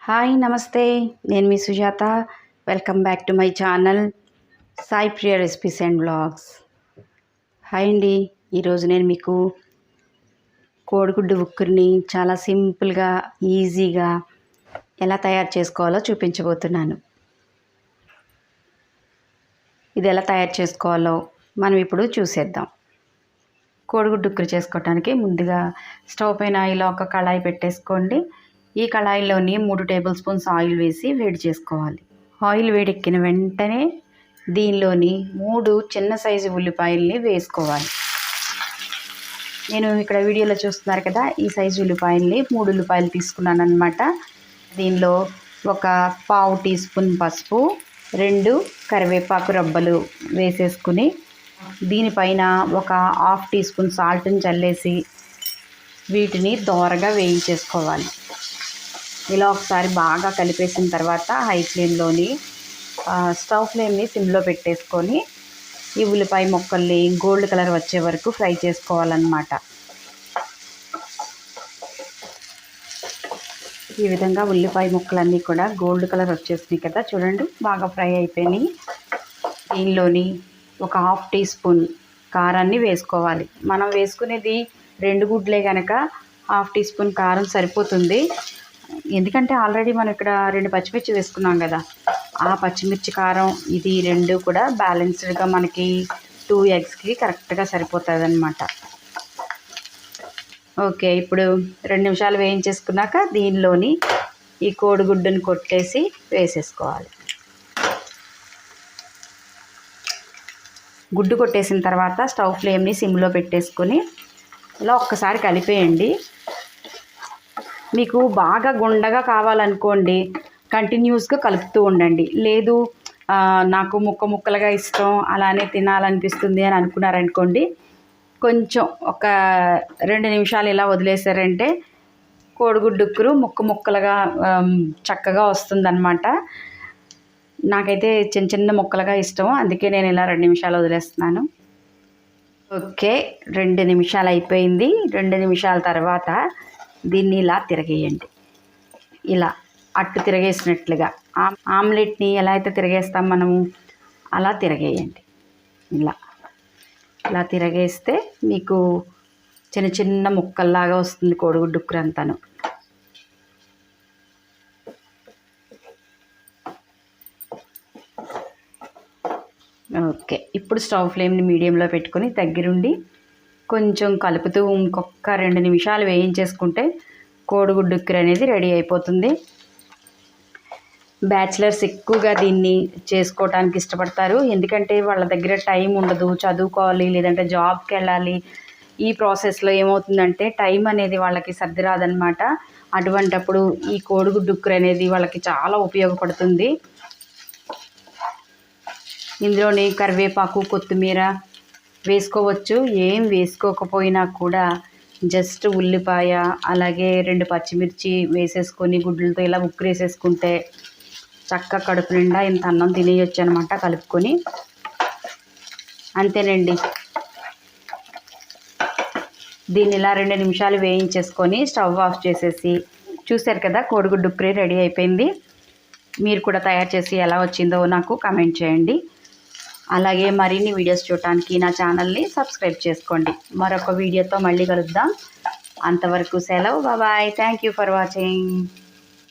Hi నమస్తే, నేను మీ Sujatha. Welcome back to my channel Sai Priya recipes and blogs. Hi అండి, ఈరోజు నేను మీకు కోడిగుడ్డు ఉక్కురిని చాలా సింపుల్గా ఈజీగా ఎలా తయారు చేసుకోవాలో చూపించబోతున్నాను. ఇది ఎలా తయారు చేసుకోవాలో మనం ఇప్పుడు చూసేద్దాం. కోడిగుడ్డు ఉక్కురు చేసుకోవడానికి ముందుగా స్టవ్ పైన ఇలా ఒక కళాయి పెట్టేసుకోండి. ఈ కళాయిలోని 3 టేబుల్ స్పూన్స్ ఆయిల్ వేసి వేడి చేసుకోవాలి. ఆయిల్ వేడెక్కిన వెంటనే దీనిలోని 3 చిన్న సైజు ఉల్లిపాయల్ని వేసుకోవాలి. నేను ఇక్కడ వీడియోలో చూస్తున్నారు కదా, ఈ సైజు ఉల్లిపాయల్ని 3 ఉల్లిపాయలు తీసుకున్నాను అనమాట. దీనిలో ఒక పావు టీ స్పూన్ పసుపు, 2 కరివేపాకు రబ్బలు వేసేసుకుని దీనిపైన ఒక హాఫ్ టీ స్పూన్ సాల్ట్ని చల్లేసి వీటిని దోరగా వేయించేసుకోవాలి. ఇలా ఒకసారి బాగా కలిపేసిన తర్వాత హై ఫ్లేమ్లోని స్టవ్ ఫ్లేమ్ని సిమ్లో పెట్టేసుకొని ఈ ఉల్లిపాయ ముక్కల్ని గోల్డ్ కలర్ వచ్చే వరకు ఫ్రై చేసుకోవాలన్నమాట. ఈ విధంగా ఉల్లిపాయ ముక్కలన్నీ కూడా గోల్డ్ కలర్ వచ్చేసినాయి కదా, చూడండి బాగా ఫ్రై అయిపోయినాయి. దీనిలోని ఒక హాఫ్ టీ స్పూన్ కారాన్ని వేసుకోవాలి. మనం వేసుకునేది 2 గుడ్లే కనుక హాఫ్ టీ స్పూన్ కారం సరిపోతుంది. ఎందుకంటే ఆల్రెడీ మనం ఇక్కడ 2 పచ్చిమిర్చి వేసుకున్నాం కదా, ఆ పచ్చిమిర్చి కారం ఇది 2 కూడా బ్యాలెన్స్డ్గా మనకి 2 ఎగ్స్కి కరెక్ట్గా సరిపోతుంది అన్నమాట. ఓకే, ఇప్పుడు 2 నిమిషాలు వేయించేసుకున్నాక దీనిలోని ఈ కోడిగుడ్డుని కొట్టేసి వేసేసుకోవాలి. గుడ్డు కొట్టేసిన తర్వాత స్టవ్ ఫ్లేమ్ని సిమ్లో పెట్టేసుకొని ఇలా ఒక్కసారి కలిపేయండి. మీకు బాగా గుండగా కావాలనుకోండి, కంటిన్యూస్గా కలుపుతూ ఉండండి. లేదు నాకు ముక్కలుగా ఇష్టం, అలానే తినాలనిపిస్తుంది అని అనుకున్నారనుకోండి, కొంచెం ఒక 2 నిమిషాలు ఇలా వదిలేసారంటే కోడిగుడ్డు ఉక్కురు ముక్కలుగా చక్కగా వస్తుందన్నమాట. నాకైతే చిన్న ముక్కలుగా ఇష్టం, అందుకే నేను ఇలా 2 నిమిషాలు వదిలేస్తున్నాను. ఓకే, 2 నిమిషాలు అయిపోయింది. 2 నిమిషాల తర్వాత దీన్ని ఇలా తిరగేయండి. ఇలా అట్టు తిరగేసినట్లుగా ఆమ్లెట్ని ఎలా అయితే తిరగేస్తాం మనము అలా తిరగేయండి. ఇలా తిరగేస్తే మీకు చిన్న ముక్కల్లాగా వస్తుంది కోడిగుడ్డు ఉక్కురు అంతాను. ఓకే, ఇప్పుడు స్టవ్ ఫ్లేమ్ని మీడియంలో పెట్టుకొని దగ్గరుండి కొంచెం కలుపుతూ ఇంకొక 2 నిమిషాలు వేయించేసుకుంటే కోడిగుడ్డు ఉక్కురు అనేది రెడీ అయిపోతుంది. బ్యాచిలర్స్ ఎక్కువగా దీన్ని చేసుకోవడానికి ఇష్టపడతారు, ఎందుకంటే వాళ్ళ దగ్గర టైం ఉండదు, చదువుకోవాలి లేదంటే జాబ్కి వెళ్ళాలి. ఈ ప్రాసెస్లో ఏమవుతుందంటే టైం అనేది వాళ్ళకి సర్ది రాదనమాట. అటువంటప్పుడు ఈ కోడిగుడ్డు ఉక్కురు అనేది వాళ్ళకి చాలా ఉపయోగపడుతుంది. ఇందులోని కరివేపాకు, కొత్తిమీర వేసుకోవచ్చు. ఏం వేసుకోకపోయినా కూడా జస్ట్ ఉల్లిపాయ అలాగే 2 పచ్చిమిర్చి వేసేసుకొని గుడ్లతో ఇలా ఉక్కురు వేసేసుకుంటే చక్కగా కడుపు నిండా ఇంత అన్నం తినేయొచ్చు అనమాట కలుపుకొని. అంతేనండి, దీన్ని ఇలా 2 నిమిషాలు వేయించేసుకొని స్టవ్ ఆఫ్ చేసేసి, చూశారు కదా కోడిగుడ్డు ఉక్కురు రెడీ అయిపోయింది. మీరు కూడా తయారు చేసి ఎలా వచ్చిందో నాకు కామెంట్ చేయండి. అలాగే మరిన్ని వీడియోస్ చూడటానికి నా ఛానల్ని సబ్స్క్రైబ్ చేసుకోండి. మరొక వీడియోతో మళ్ళీ కలుద్దాం. అంతవరకు సెలవు, bye. Thank you for watching.